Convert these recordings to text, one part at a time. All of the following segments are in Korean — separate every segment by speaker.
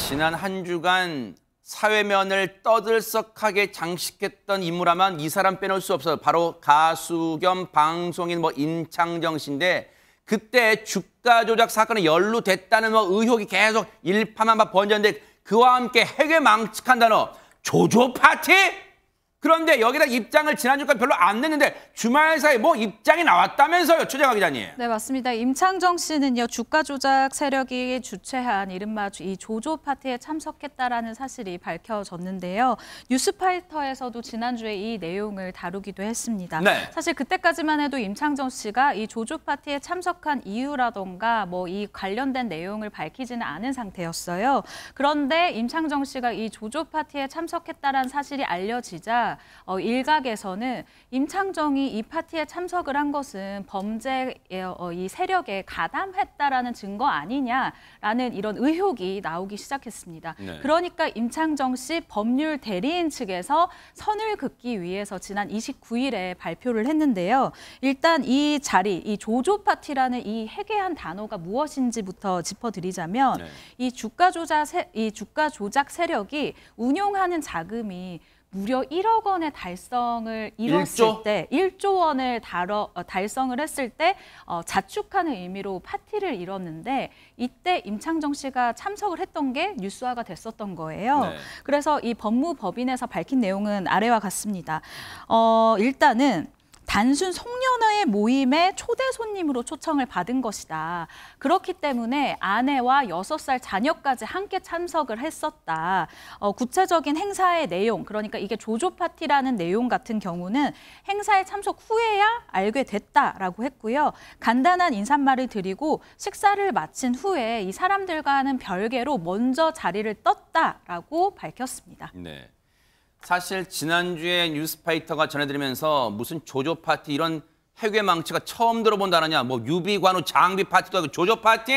Speaker 1: 지난 한 주간 사회면을 떠들썩하게 장식했던 인물하면 이 사람 빼놓을 수 없어요. 바로 가수 겸 방송인 임창정 씨인데 그때 주가 조작 사건에 연루됐다는 의혹이 계속 일파만파 번졌는데 그와 함께 핵에 망측한 단어 조조 파티? 그런데 여기다 입장을 지난주까지 별로 안 냈는데 주말 사이 입장이 나왔다면서요, 최재화 기자님.
Speaker 2: 네, 맞습니다. 임창정 씨는요, 주가 조작 세력이 주최한 이른바 이 조조 파티에 참석했다라는 사실이 밝혀졌는데요. 뉴스파이터에서도 지난주에 이 내용을 다루기도 했습니다.
Speaker 1: 네.
Speaker 2: 사실 그때까지만 해도 임창정 씨가 이 조조 파티에 참석한 이유라던가 이 관련된 내용을 밝히지는 않은 상태였어요. 그런데 임창정 씨가 이 조조 파티에 참석했다라는 사실이 알려지자 일각에서는 임창정이 이 파티에 참석을 한 것은 범죄 이 세력에 가담했다라는 증거 아니냐라는 이런 의혹이 나오기 시작했습니다.
Speaker 1: 네.
Speaker 2: 그러니까 임창정 씨 법률 대리인 측에서 선을 긋기 위해서 지난 29일에 발표를 했는데요. 일단 이 자리, 이 조조 파티라는 이 해괴한 단어가 무엇인지부터 짚어드리자면
Speaker 1: 네.
Speaker 2: 이 주가 조작 세력이 운용하는 자금이 무려 1억 원의 달성을 이뤘을 때, 1조 원을 달성을 했을 때 자축하는 의미로 파티를 이뤘는데 이때 임창정 씨가 참석을 했던 게 뉴스화가 됐었던 거예요.
Speaker 1: 네.
Speaker 2: 그래서 이 법무법인에서 밝힌 내용은 아래와 같습니다. 일단은 단순 송년회 모임에 초대 손님으로 초청을 받은 것이다. 그렇기 때문에 아내와 6살 자녀까지 함께 참석을 했었다. 구체적인 행사의 내용, 그러니까 이게 조조 파티라는 내용 같은 경우는 행사에 참석 후에야 알게 됐다라고 했고요. 간단한 인사말을 드리고 식사를 마친 후에 이 사람들과는 별개로 먼저 자리를 떴다라고 밝혔습니다.
Speaker 1: 네. 사실 지난주에 뉴스파이터가 전해드리면서 무슨 조조 파티 이런 해괴 망치가 처음 들어본 단어냐. 유비관우 장비 파티도 하고 조조 파티?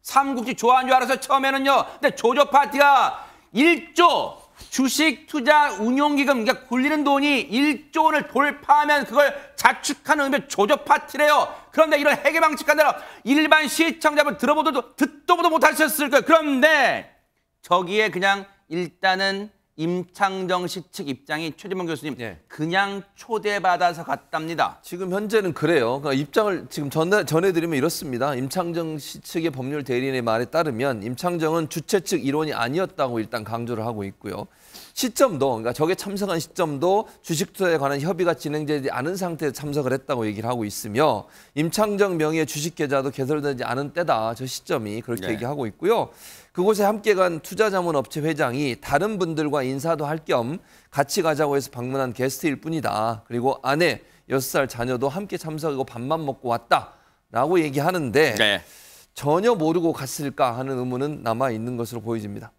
Speaker 1: 삼국지 좋아하는 줄 알아서 처음에는요. 근데 조조 파티가 1조 주식 투자 운용기금, 그러니까 굴리는 돈이 1조 원을 돌파하면 그걸 자축하는 의미의 조조 파티래요. 그런데 이런 해괴 망측한 단어 일반 시청자분 들어보도 듣도 보도 못하셨을 거예요. 그런데 저기에 그냥 일단은 임창정 씨 측 입장이 최진봉 교수님 그냥 초대받아서 갔답니다.
Speaker 3: 지금 현재는 그래요. 그러니까 입장을 지금 전해드리면 이렇습니다. 임창정 씨 측의 법률 대리인의 말에 따르면 임창정은 주최 측 일원이 아니었다고 일단 강조를 하고 있고요. 시점도, 그러니까 저게 참석한 시점도 주식 투자에 관한 협의가 진행되지 않은 상태에서 참석을 했다고 얘기를 하고 있으며 임창정 명의의 주식 계좌도 개설되지 않은 때다. 저 시점이 그렇게 얘기하고 있고요. 그곳에 함께 간 투자자문업체 회장이 다른 분들과 인사도 할 겸 같이 가자고 해서 방문한 게스트일 뿐이다. 그리고 아내 6살 자녀도 함께 참석하고 밥만 먹고 왔다라고 얘기하는데 전혀 모르고 갔을까 하는 의문은 남아 있는 것으로 보여집니다.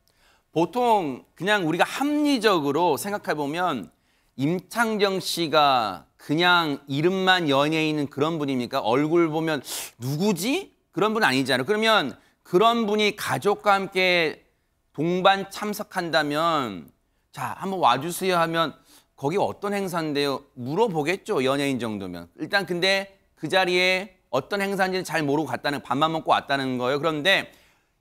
Speaker 1: 보통 그냥 우리가 합리적으로 생각해보면 임창정 씨가 그냥 이름만 연예인은 그런 분입니까? 얼굴 보면 누구지? 그런 분 아니잖아요. 그러면 그런 분이 가족과 함께 동반 참석한다면 자, 한번 와주세요 하면 거기 어떤 행사인데요? 물어보겠죠, 연예인 정도면. 일단 근데 그 자리에 어떤 행사인지는 잘 모르고 갔다는, 밥만 먹고 왔다는 거예요. 그런데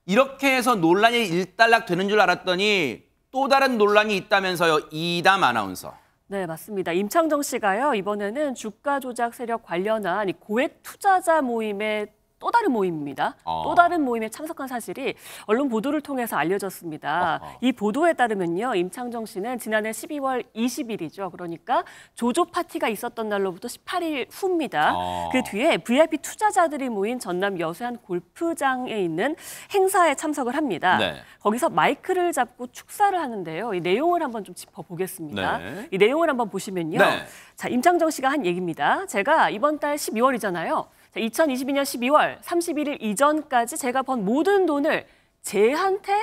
Speaker 1: 이렇게 해서 논란이 일단락 되는 줄 알았더니 또 다른 논란이 있다면서요, 이담 아나운서.
Speaker 4: 네, 맞습니다. 임창정 씨가요, 이번에는 주가 조작 세력 관련한 이 고액 투자자 모임에 또 다른 모임입니다. 또 다른 모임에 참석한 사실이 언론 보도를 통해서 알려졌습니다. 이 보도에 따르면요, 임창정 씨는 지난해 12월 20일이죠. 그러니까 조조 파티가 있었던 날로부터 18일 후입니다. 그 뒤에 VIP 투자자들이 모인 전남 여수한 골프장에 있는 행사에 참석을 합니다. 거기서 마이크를 잡고 축사를 하는데요. 이 내용을 한번 좀 짚어보겠습니다. 이 내용을 한번 보시면요. 자, 임창정 씨가 한 얘기입니다. 제가 이번 달 12월이잖아요. 2022년 12월 31일 이전까지 제가 번 모든 돈을 쟤한테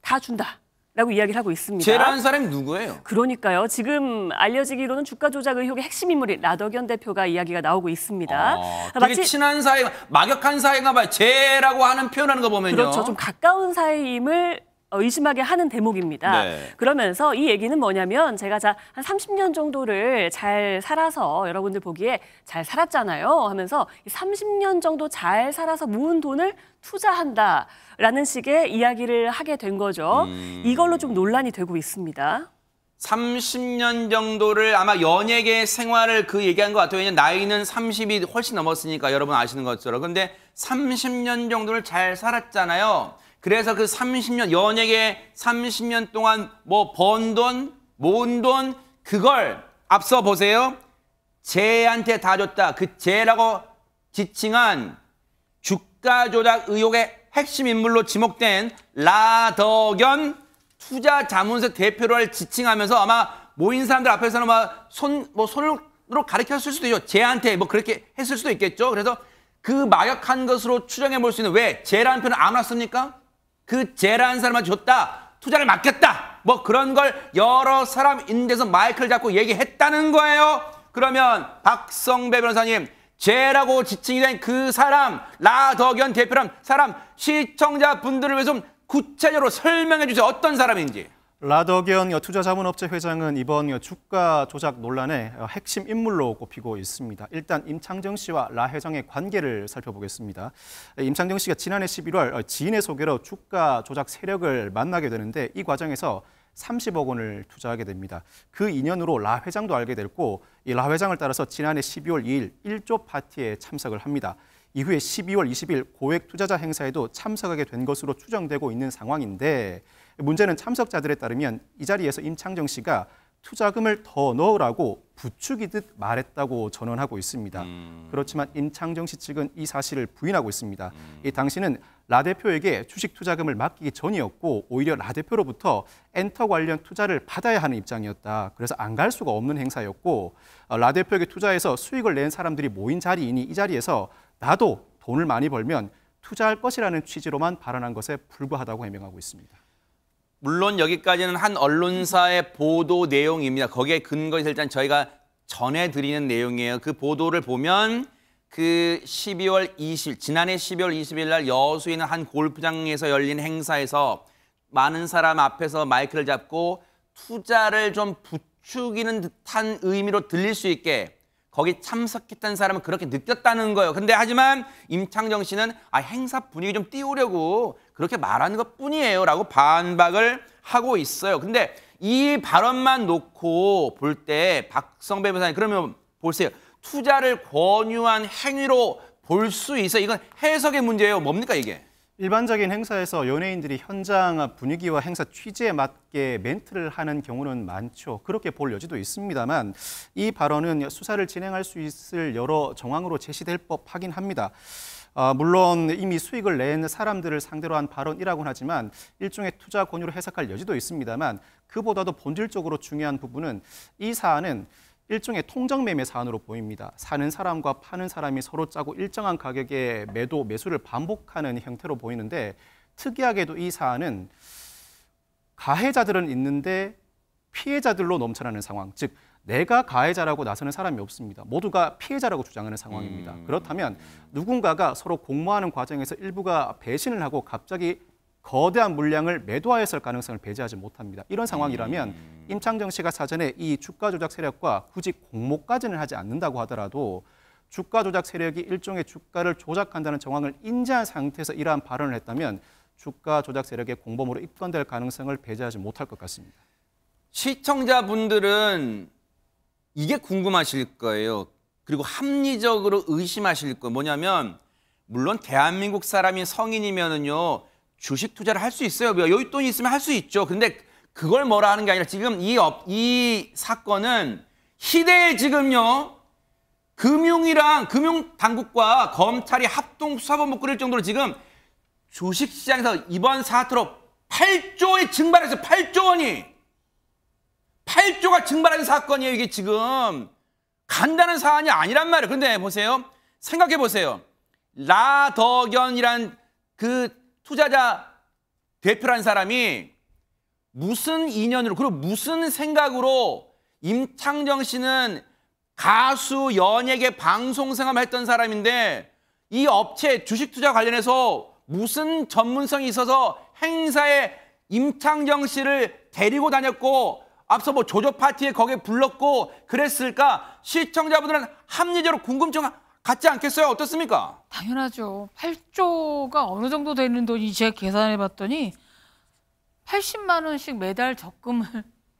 Speaker 4: 다 준다라고 이야기를 하고 있습니다.
Speaker 1: 쟤라는 사람이 누구예요?
Speaker 4: 그러니까요. 지금 알려지기로는 주가 조작 의혹의 핵심 인물이 나덕연 대표가 이야기가 나오고 있습니다.
Speaker 1: 되게
Speaker 4: 마치
Speaker 1: 친한 사이, 막역한 사이인가 봐요. 쟤라고 하는 표현하는 거 보면요.
Speaker 4: 그렇죠. 좀 가까운 사이임을 의심하게 하는 대목입니다.
Speaker 1: 네.
Speaker 4: 그러면서 이 얘기는 뭐냐면 제가 한 30년 정도를 잘 살아서 여러분들 보기에 잘 살았잖아요 하면서 30년 정도 잘 살아서 모은 돈을 투자한다라는 식의 이야기를 하게 된 거죠. 이걸로 좀 논란이 되고 있습니다.
Speaker 1: 30년 정도를 아마 연예계 생활을 그 얘기한 것 같아요. 왜냐면 나이는 30이 훨씬 넘었으니까 여러분 아시는 것처럼. 근데 30년 정도를 잘 살았잖아요. 그래서 그 30년, 연예계 30년 동안 뭐 번 돈, 모은 돈, 그걸 앞서 보세요. 쟤한테 다 줬다. 그 쟤라고 지칭한 주가 조작 의혹의 핵심 인물로 지목된 라덕연 투자자문사 대표를 지칭하면서 아마 모인 사람들 앞에서는 손으로 가리켰을 수도 있죠. 쟤한테 뭐 그렇게 했을 수도 있겠죠. 그래서 그 막역한 것으로 추정해 볼 수 있는 왜 쟤라는 표현 안 왔습니까? 그 쟤라는 사람한테 줬다. 투자를 맡겼다. 뭐 그런 걸 여러 사람 인데서 마이크를 잡고 얘기했다는 거예요. 그러면 박성배 변호사님, 쟤라고 지칭이 된 그 사람, 라덕연 대표란 사람, 시청자분들을 위해서 좀 구체적으로 설명해 주세요. 어떤 사람인지.
Speaker 5: 라덕연 투자자문업체 회장은 이번 주가 조작 논란의 핵심 인물로 꼽히고 있습니다. 일단 임창정 씨와 라 회장의 관계를 살펴보겠습니다. 임창정 씨가 지난해 11월 지인의 소개로 주가 조작 세력을 만나게 되는데 이 과정에서 30억 원을 투자하게 됩니다. 그 인연으로 라 회장도 알게 됐고 이 라 회장을 따라서 지난해 12월 2일 1조 파티에 참석을 합니다. 이후에 12월 20일 고액 투자자 행사에도 참석하게 된 것으로 추정되고 있는 상황인데 문제는 참석자들에 따르면 이 자리에서 임창정 씨가 투자금을 더 넣으라고 부추기듯 말했다고 전언하고 있습니다. 그렇지만 임창정 씨 측은 이 사실을 부인하고 있습니다. 이 당시는 라 대표에게 주식 투자금을 맡기기 전이었고 오히려 라 대표로부터 엔터 관련 투자를 받아야 하는 입장이었다. 그래서 안 갈 수가 없는 행사였고 라 대표에게 투자해서 수익을 낸 사람들이 모인 자리이니 이 자리에서 나도 돈을 많이 벌면 투자할 것이라는 취지로만 발언한 것에 불과하다고 해명하고 있습니다.
Speaker 1: 물론 여기까지는 한 언론사의 보도 내용입니다. 거기에 근거해서 일단 저희가 전해드리는 내용이에요. 그 보도를 보면 그 12월 20일, 지난해 12월 20일 날 여수에 있는 한 골프장에서 열린 행사에서 많은 사람 앞에서 마이크를 잡고 투자를 좀 부추기는 듯한 의미로 들릴 수 있게 거기 참석했던 사람은 그렇게 느꼈다는 거예요. 근데 하지만 임창정 씨는 행사 분위기 좀 띄우려고 그렇게 말하는 것뿐이에요 라고 반박을 하고 있어요. 근데 이 발언만 놓고 볼 때 박성배 변호사님 그러면 보세요. 투자를 권유한 행위로 볼 수 있어요. 이건 해석의 문제예요. 뭡니까 이게?
Speaker 5: 일반적인 행사에서 연예인들이 현장 분위기와 행사 취지에 맞게 멘트를 하는 경우는 많죠. 그렇게 볼 여지도 있습니다만 이 발언은 수사를 진행할 수 있을 여러 정황으로 제시될 법하긴 합니다. 물론 이미 수익을 낸 사람들을 상대로 한 발언이라고는 하지만 일종의 투자 권유로 해석할 여지도 있습니다만 그보다도 본질적으로 중요한 부분은 이 사안은 일종의 통정매매 사안으로 보입니다. 사는 사람과 파는 사람이 서로 짜고 일정한 가격의 매도, 매수를 반복하는 형태로 보이는데 특이하게도 이 사안은 가해자들은 있는데 피해자들로 넘쳐나는 상황, 즉 내가 가해자라고 나서는 사람이 없습니다. 모두가 피해자라고 주장하는 상황입니다. 그렇다면 누군가가 서로 공모하는 과정에서 일부가 배신을 하고 갑자기 거대한 물량을 매도하였을 가능성을 배제하지 못합니다. 이런 상황이라면 임창정 씨가 사전에 이 주가 조작 세력과 굳이 공모까지는 하지 않는다고 하더라도 주가 조작 세력이 일종의 주가를 조작한다는 정황을 인지한 상태에서 이러한 발언을 했다면 주가 조작 세력의 공범으로 입건될 가능성을 배제하지 못할 것 같습니다.
Speaker 1: 시청자분들은 이게 궁금하실 거예요. 그리고 합리적으로 의심하실 거예요. 뭐냐면 물론 대한민국 사람이 성인이면은요. 주식 투자를 할 수 있어요. 여기 돈이 있으면 할 수 있죠. 근데 그걸 뭐라 하는 게 아니라 지금 이 사건은 희대에 지금요. 금융당국과 검찰이 합동 수사본부 꾸릴 정도로 지금 주식시장에서 이번 사태로 8조에 증발했어요. 8조 원이. 8조가 증발한 사건이에요. 이게 지금 간단한 사안이 아니란 말이에요. 근데 보세요. 생각해 보세요. 라덕연이란 그 투자자 대표라는 사람이 무슨 인연으로 그리고 무슨 생각으로 임창정 씨는 가수, 연예계, 방송생활을 했던 사람인데 이 업체 주식 투자 관련해서 무슨 전문성이 있어서 행사에 임창정 씨를 데리고 다녔고 앞서 뭐 조조 파티에 거기에 불렀고 그랬을까? 시청자분들은 합리적으로 궁금증 갖지 않겠어요? 어떻습니까?
Speaker 6: 당연하죠. 8조가 어느 정도 되는 돈이 제가 계산해 봤더니 80만 원씩 매달 적금을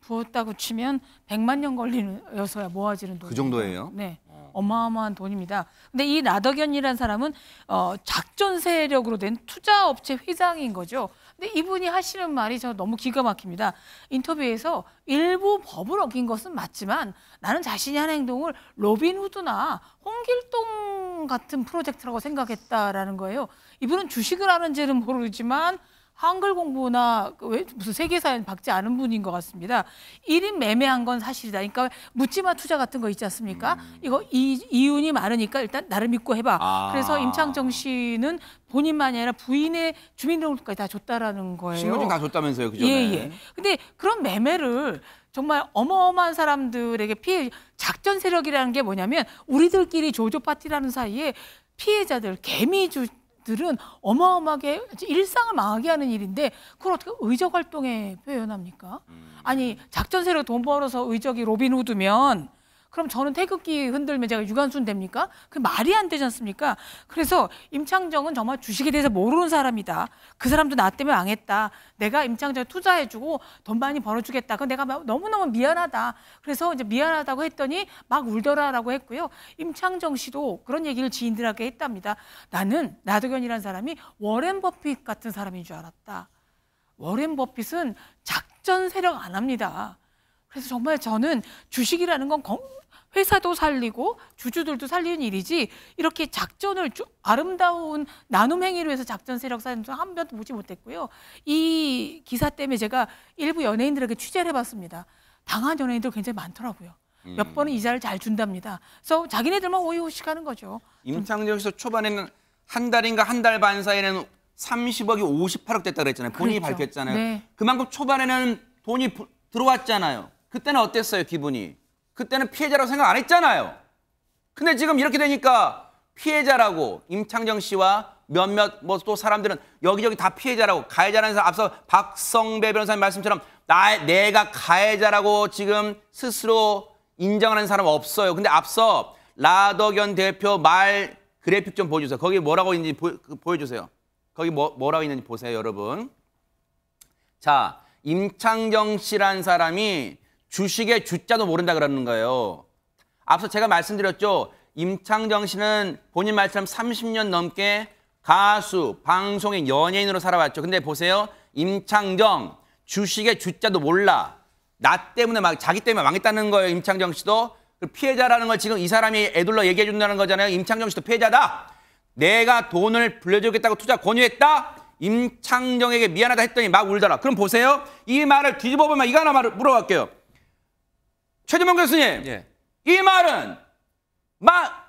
Speaker 6: 부었다고 치면 100만 년 걸리어서야 모아지는 돈이에요.
Speaker 1: 그 정도예요?
Speaker 6: 네. 어마어마한 돈입니다. 근데 이 라더견이라는 사람은 작전 세력으로 된 투자업체 회장인 거죠. 근데 이분이 하시는 말이 저 너무 기가 막힙니다. 인터뷰에서 일부 법을 어긴 것은 맞지만 나는 자신이 한 행동을 로빈후드나 홍길동 같은 프로젝트라고 생각했다라는 거예요. 이분은 주식을 하는지는 모르지만 한글 공부나 무슨 세계사에 박지 않은 분인 것 같습니다. 1인 매매한 건 사실이다. 그러니까 묻지마 투자 같은 거 있지 않습니까? 이거 이윤이 많으니까 일단 나를 믿고 해봐. 그래서 임창정 씨는 본인만이 아니라 부인의 주민등록까지 다 줬다라는 거예요.
Speaker 1: 신분증 다 줬다면서요, 그죠?
Speaker 6: 예. 근데 그런 매매를 정말 어마어마한 사람들에게 피해, 작전 세력이라는 게 뭐냐면 우리들끼리 조조 파티라는 사이에 피해자들, 개미들은 어마어마하게 일상을 망하게 하는 일인데 그걸 어떻게 의적 활동에 표현합니까? 아니 작전 세력 돈 벌어서 의적이 로빈후드면 그럼 저는 태극기 흔들면 제가 유관순 됩니까? 그 말이 안 되지 않습니까? 그래서 임창정은 정말 주식에 대해서 모르는 사람이다. 그 사람도 나 때문에 망했다. 내가 임창정에 투자해주고 돈 많이 벌어주겠다. 그건 내가 너무너무 미안하다. 그래서 이제 미안하다고 했더니 막 울더라라고 했고요. 임창정 씨도 그런 얘기를 지인들에게 했답니다. 나는 라더견이라는 사람이 워렌 버핏 같은 사람인 줄 알았다. 워렌 버핏은 작전 세력 안 합니다. 그래서 정말 저는 주식이라는 건 회사도 살리고 주주들도 살리는 일이지 이렇게 작전을 아름다운 나눔 행위로 해서 작전 세력 사는 한 번도 보지 못했고요. 이 기사 때문에 제가 일부 연예인들에게 취재를 해봤습니다. 당한 연예인들 굉장히 많더라고요. 몇 번은 이자를 잘 준답니다. 그래서 자기네들만 오이오씩 하는 거죠.
Speaker 1: 임창정 씨도 초반에는 한 달인가 한 달 반 사이에는 30억이 58억 됐다 그랬잖아요. 본인이
Speaker 6: 그랬죠.
Speaker 1: 밝혔잖아요.
Speaker 6: 네.
Speaker 1: 그만큼 초반에는 돈이 들어왔잖아요. 그때는 어땠어요, 기분이? 그때는 피해자라고 생각 안 했잖아요. 근데 지금 이렇게 되니까 피해자라고 임창정 씨와 몇몇 뭐 또 사람들은 여기저기 다 피해자라고 가해자라는 사람 앞서 박성배 변호사님 말씀처럼 내가 가해자라고 지금 스스로 인정하는 사람 없어요. 근데 앞서 라더견 대표 말 그래픽 좀 보여주세요. 거기 뭐라고 있는지 보여주세요. 거기 뭐라고 있는지 보세요, 여러분. 자, 임창정 씨라는 사람이 주식의 주자도 모른다 그러는 거예요. 앞서 제가 말씀드렸죠. 임창정 씨는 본인 말처럼 30년 넘게 가수, 방송인, 연예인으로 살아왔죠. 근데 보세요. 임창정 주식의 주자도 몰라. 나 때문에 자기 때문에 망했다는 거예요. 임창정 씨도. 피해자라는 걸 지금 이 사람이 애둘러 얘기해 준다는 거잖아요. 임창정 씨도 피해자다. 내가 돈을 불려주겠다고 투자 권유했다. 임창정에게 미안하다 했더니 막 울더라. 그럼 보세요. 이 말을 뒤집어 보면 이거 하나 물어볼게요. 최재명 교수님,
Speaker 3: 예.
Speaker 1: 이 말은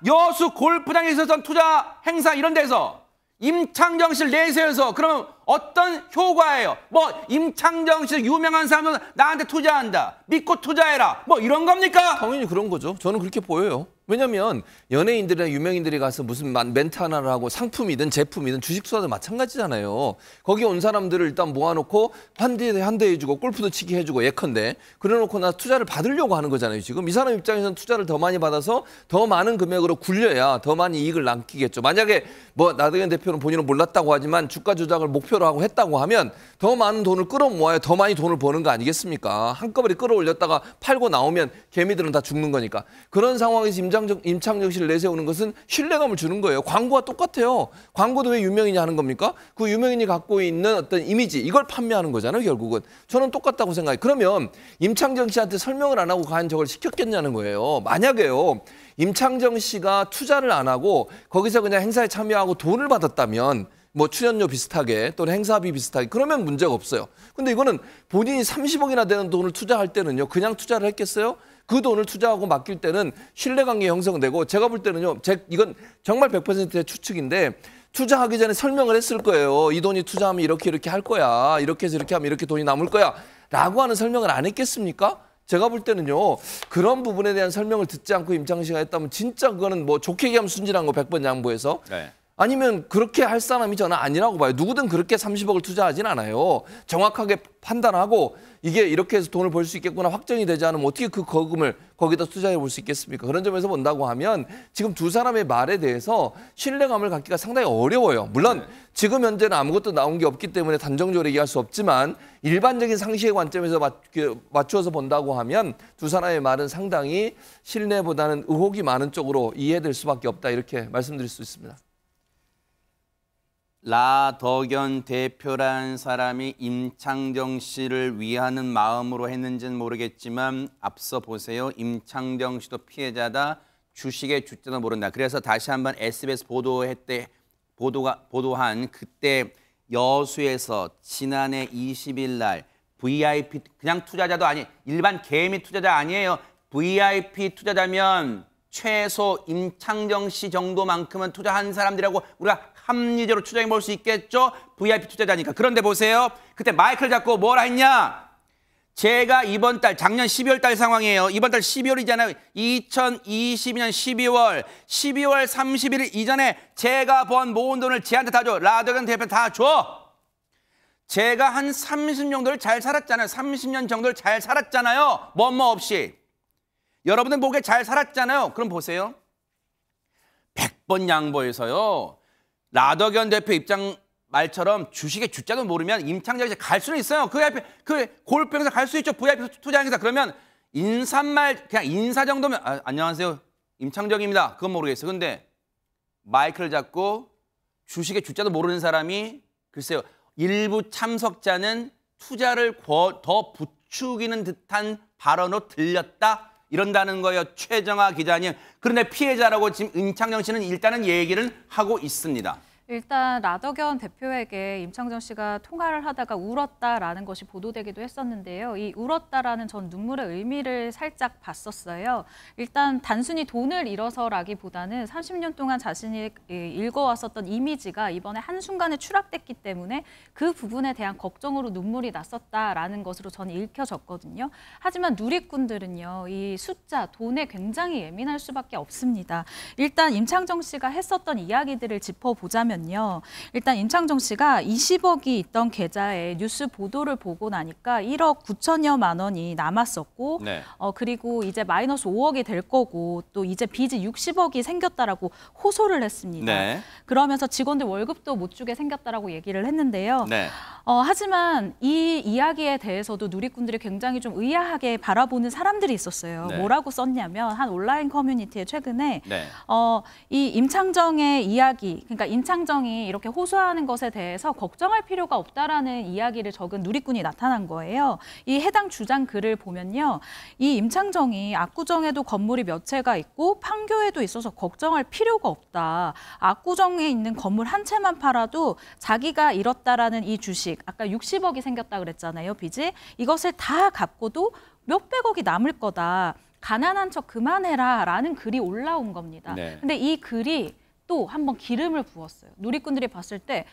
Speaker 1: 여수 골프장에 있었던 투자 행사 이런 데서 임창정 씨를 내세워서 그러면 어떤 효과예요? 임창정 씨 유명한 사람도 나한테 투자한다. 믿고 투자해라. 이런 겁니까?
Speaker 3: 당연히 그런 거죠. 저는 그렇게 보여요. 왜냐하면 연예인들이나 유명인들이 가서 무슨 멘트 하나를 하고 상품이든 제품이든 주식 투자도 마찬가지잖아요. 거기 온 사람들을 일단 모아놓고 한 대 해주고 골프도 치게 해주고 예컨대 그래놓고 나 투자를 받으려고 하는 거잖아요. 지금 이 사람 입장에서는 투자를 더 많이 받아서 더 많은 금액으로 굴려야 더 많이 이익을 남기겠죠. 만약에 나더견 대표는 본인은 몰랐다고 하지만 주가 조작을 목표로 하고 했다고 하면 더 많은 돈을 끌어모아야 더 많이 돈을 버는 거 아니겠습니까? 한꺼번에 끌어올렸다가 팔고 나오면 개미들은 다 죽는 거니까. 그런 상황에서 임창정 씨를 내세우는 것은 신뢰감을 주는 거예요. 광고와 똑같아요. 광고도 왜 유명인이 하는 겁니까? 그 유명인이 갖고 있는 어떤 이미지 이걸 판매하는 거잖아요. 결국은. 저는 똑같다고 생각해요. 그러면 임창정 씨한테 설명을 안 하고 과연 저걸 시켰겠냐는 거예요. 만약에요. 임창정 씨가 투자를 안 하고 거기서 그냥 행사에 참여하고 돈을 받았다면 출연료 비슷하게 또는 행사비 비슷하게 그러면 문제가 없어요. 근데 이거는 본인이 30억이나 되는 돈을 투자할 때는요. 그냥 투자를 했겠어요? 그 돈을 투자하고 맡길 때는 신뢰관계 형성되고 제가 볼 때는요. 이건 정말 100%의 추측인데 투자하기 전에 설명을 했을 거예요. 이 돈이 투자하면 이렇게 할 거야. 이렇게 해서 이렇게 하면 이렇게 돈이 남을 거야. 라고 하는 설명을 안 했겠습니까? 제가 볼 때는요. 그런 부분에 대한 설명을 듣지 않고 임창정 씨가 했다면 진짜 그거는 좋게 얘기하면 순진한 거 100번 양보해서
Speaker 1: 네.
Speaker 3: 아니면 그렇게 할 사람이 저는 아니라고 봐요. 누구든 그렇게 30억을 투자하진 않아요. 정확하게 판단하고 이게 이렇게 해서 돈을 벌 수 있겠구나 확정이 되지 않으면 어떻게 그 거금을 거기다 투자해 볼 수 있겠습니까? 그런 점에서 본다고 하면 지금 두 사람의 말에 대해서 신뢰감을 갖기가 상당히 어려워요. 물론 지금 현재는 아무것도 나온 게 없기 때문에 단정적으로 얘기할 수 없지만 일반적인 상식의 관점에서 맞추어서 본다고 하면 두 사람의 말은 상당히 신뢰보다는 의혹이 많은 쪽으로 이해될 수밖에 없다 이렇게 말씀드릴 수 있습니다.
Speaker 1: 라덕연 대표라는 사람이 임창정 씨를 위하는 마음으로 했는지는 모르겠지만 앞서 보세요. 임창정 씨도 피해자다. 주식의 주자도 모른다. 그래서 다시 한번 SBS 보도한 그때 여수에서 지난해 20일 날 VIP 그냥 투자자도 아니 일반 개미 투자자 아니에요. VIP 투자자면 최소 임창정 씨 정도만큼은 투자한 사람들이라고 우리가 합리적으로 추정해 볼 수 있겠죠? VIP 투자자니까. 그런데 보세요. 그때 마이크를 잡고 뭐라 했냐? 제가 이번 달, 작년 12월 달 상황이에요. 이번 달 12월이잖아요. 2022년 12월 31일 이전에 제가 번 모은 돈을 쟤한테 다 줘. 라덕연 대표 다 줘. 제가 한 30년 정도를 잘 살았잖아요. 30년 정도를 잘 살았잖아요. 뭐뭐 없이. 여러분들 보기에 잘 살았잖아요. 그럼 보세요. 100번 양보해서요. 라덕연 대표 입장 말처럼 주식의 주자도 모르면 임창정이 갈 수는 있어요. 그 골프장에서 갈 수 있죠. VIP 투자행사. 그러면 인사말 그냥 인사 정도면 안녕하세요. 임창정입니다. 그건 모르겠어요. 근데 마이크를 잡고 주식의 주자도 모르는 사람이 글쎄요. 일부 참석자는 투자를 더 부추기는 듯한 발언으로 들렸다. 이런다는 거예요. 최정아 기자님. 그런데 피해자라고 지금 임창정 씨는 일단은 얘기를 하고 있습니다.
Speaker 2: 일단 라덕연 대표에게 임창정 씨가 통화를 하다가 울었다라는 것이 보도되기도 했었는데요. 이 울었다라는 전 눈물의 의미를 살짝 봤었어요. 일단 단순히 돈을 잃어서라기보다는 30년 동안 자신이 읽어왔었던 이미지가 이번에 한순간에 추락됐기 때문에 그 부분에 대한 걱정으로 눈물이 났었다라는 것으로 저는 읽혀졌거든요. 하지만 누리꾼들은요. 이 숫자, 돈에 굉장히 예민할 수밖에 없습니다. 일단 임창정 씨가 했었던 이야기들을 짚어보자면 일단 임창정 씨가 20억이 있던 계좌에 뉴스 보도를 보고 나니까 1억 9천여만 원이 남았었고
Speaker 1: 네.
Speaker 2: 그리고 이제 마이너스 5억이 될 거고 또 이제 빚이 60억이 생겼다라고 호소를 했습니다.
Speaker 1: 네.
Speaker 2: 그러면서 직원들 월급도 못 주게 생겼다라고 얘기를 했는데요.
Speaker 1: 네.
Speaker 2: 하지만 이 이야기에 대해서도 누리꾼들이 굉장히 좀 의아하게 바라보는 사람들이 있었어요.
Speaker 1: 네.
Speaker 2: 뭐라고 썼냐면 한 온라인 커뮤니티에 최근에
Speaker 1: 네.
Speaker 2: 이 임창정의 이야기, 그러니까 임창정이 이렇게 호소하는 것에 대해서 걱정할 필요가 없다라는 이야기를 적은 누리꾼이 나타난 거예요. 이 해당 주장 글을 보면요. 이 임창정이 압구정에도 건물이 몇 채가 있고 판교에도 있어서 걱정할 필요가 없다. 압구정에 있는 건물 한 채만 팔아도 자기가 잃었다라는 이 주식, 아까 60억이 생겼다 그랬잖아요, 빚이. 이것을 다 갚고도 몇백억이 남을 거다. 가난한 척 그만해라 라는 글이 올라온 겁니다.
Speaker 1: 네.
Speaker 2: 근데 이 글이 또 한번 기름을 부었어요. 누리꾼들이 봤을 때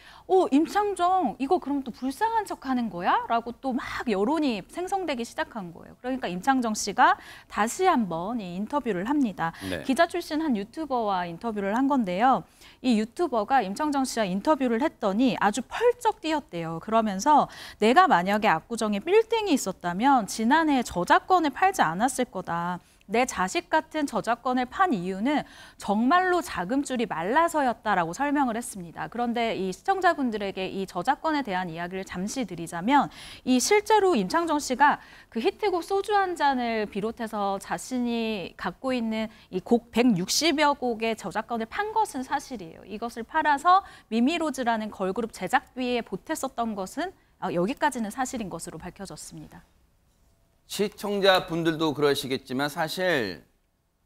Speaker 2: 임창정 이거 그럼 또 불쌍한 척하는 거야? 라고 또 막 여론이 생성되기 시작한 거예요. 그러니까 임창정 씨가 다시 한번 이 인터뷰를 합니다.
Speaker 1: 네.
Speaker 2: 기자 출신 한 유튜버와 인터뷰를 한 건데요. 이 유튜버가 임창정 씨와 인터뷰를 했더니 아주 펄쩍 뛰었대요. 그러면서 내가 만약에 압구정에 빌딩이 있었다면 지난해 저작권을 팔지 않았을 거다. 내 자식 같은 저작권을 판 이유는 정말로 자금줄이 말라서였다라고 설명을 했습니다. 그런데 이 시청자분들에게 이 저작권에 대한 이야기를 잠시 드리자면 이 실제로 임창정 씨가 그 히트곡 소주 한 잔을 비롯해서 자신이 갖고 있는 이 곡 160여 곡의 저작권을 판 것은 사실이에요. 이것을 팔아서 미미로즈라는 걸그룹 제작비에 보탰었던 것은 여기까지는 사실인 것으로 밝혀졌습니다.
Speaker 1: 시청자분들도 그러시겠지만 사실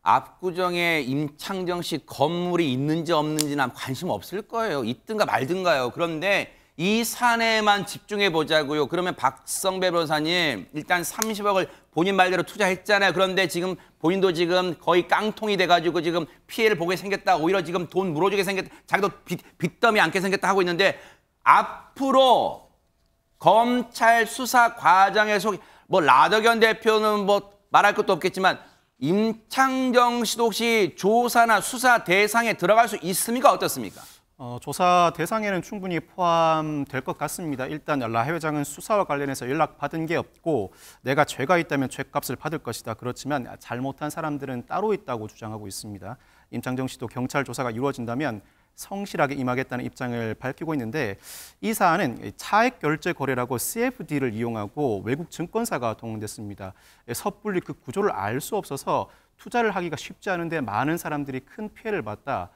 Speaker 1: 압구정에 임창정 씨 건물이 있는지 없는지는 관심 없을 거예요. 있든가 말든가요. 그런데 이 사내만 집중해 보자고요. 그러면 박성배 변호사님 일단 30억을 본인 말대로 투자했잖아요. 그런데 지금 본인도 지금 거의 깡통이 돼가지고 지금 피해를 보게 생겼다. 오히려 지금 돈 물어주게 생겼다. 자기도 빚더미 안게 생겼다 하고 있는데 앞으로 검찰 수사 과정에서 뭐 라덕연 대표는 뭐 말할 것도 없겠지만 임창정 씨도 혹시 조사나 수사 대상에 들어갈 수 있습니까? 어떻습니까?
Speaker 5: 조사 대상에는 충분히 포함될 것 같습니다. 일단 라 회장은 수사와 관련해서 연락받은 게 없고 내가 죄가 있다면 죄값을 받을 것이다. 그렇지만 잘못한 사람들은 따로 있다고 주장하고 있습니다. 임창정 씨도 경찰 조사가 이루어진다면 성실하게 임하겠다는 입장을 밝히고 있는데 이 사안은 차액 결제 거래라고 CFD를 이용하고 외국 증권사가 동원됐습니다. 섣불리 그 구조를 알 수 없어서 투자를 하기가 쉽지 않은데 많은 사람들이 큰 피해를 봤다.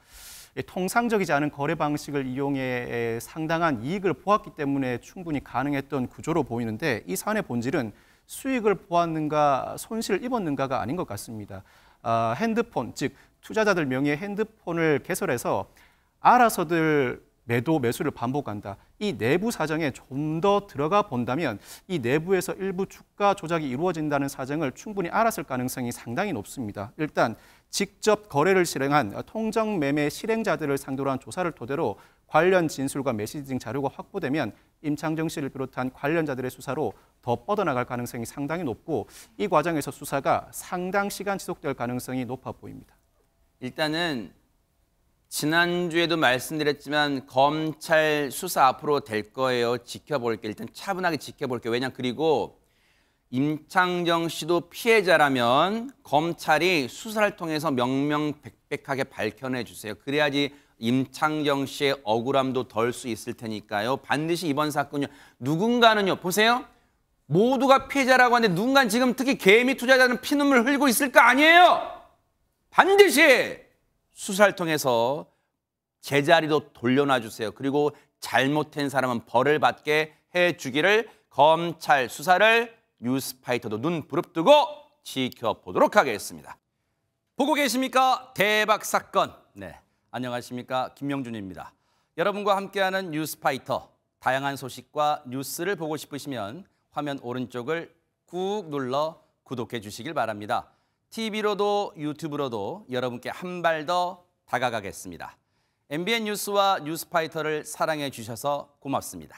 Speaker 5: 통상적이지 않은 거래 방식을 이용해 상당한 이익을 보았기 때문에 충분히 가능했던 구조로 보이는데 이 사안의 본질은 수익을 보았는가 손실을 입었는가가 아닌 것 같습니다. 핸드폰, 즉 투자자들 명의의 핸드폰을 개설해서 알아서들 매도, 매수를 반복한다. 이 내부 사정에 좀 더 들어가 본다면 이 내부에서 일부 주가 조작이 이루어진다는 사정을 충분히 알았을 가능성이 상당히 높습니다. 일단 직접 거래를 실행한 통정 매매 실행자들을 상대로 한 조사를 토대로 관련 진술과 메시지 등 자료가 확보되면 임창정 씨를 비롯한 관련자들의 수사로 더 뻗어나갈 가능성이 상당히 높고 이 과정에서 수사가 상당 시간 지속될 가능성이 높아 보입니다.
Speaker 1: 일단은 지난주에도 말씀드렸지만 검찰 수사 앞으로 될 거예요. 지켜볼게. 일단 차분하게 지켜볼게요. 왜냐 그리고 임창정 씨도 피해자라면 검찰이 수사를 통해서 명명백백하게 밝혀내 주세요. 그래야지 임창정 씨의 억울함도 덜 수 있을 테니까요. 반드시 이번 사건요. 누군가는요. 보세요. 모두가 피해자라고 하는데 누군가는 지금 특히 개미 투자자는 피눈물 흘리고 있을 거 아니에요. 반드시 수사를 통해서 제자리도 돌려놔 주세요. 그리고 잘못한 사람은 벌을 받게 해주기를 검찰 수사를 뉴스파이터도 눈 부릅뜨고 지켜보도록 하겠습니다. 보고 계십니까? 대박 사건. 네, 안녕하십니까? 김명준입니다. 여러분과 함께하는 뉴스파이터. 다양한 소식과 뉴스를 보고 싶으시면 화면 오른쪽을 꾹 눌러 구독해 주시길 바랍니다. TV로도 유튜브로도 여러분께 한 발 더 다가가겠습니다. MBN 뉴스와 뉴스파이터를 사랑해 주셔서 고맙습니다.